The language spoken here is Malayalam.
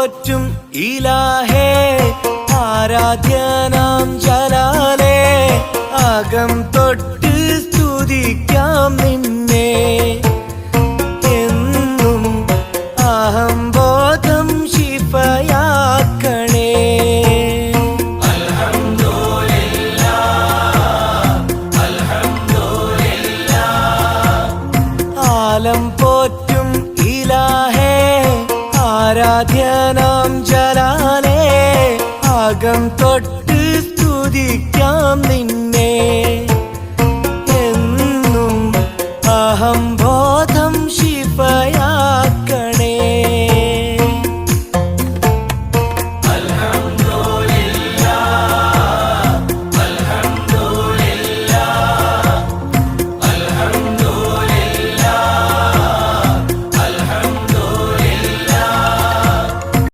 പോറ്റും ഇലാഹേ ആരാധ്യനാം ജലാലേ അകം തൊട്ട് സ്തുതിക്കാം നിന്നെ എന്നും അഹംബോധം ശിഫയാക്കണേ ആലം പോറ്റും ഇലാഹേ ആരാധ്യനാം ജലാലേ അകം തൊട്ട് സ്തുതിക്കാം നിന്നെ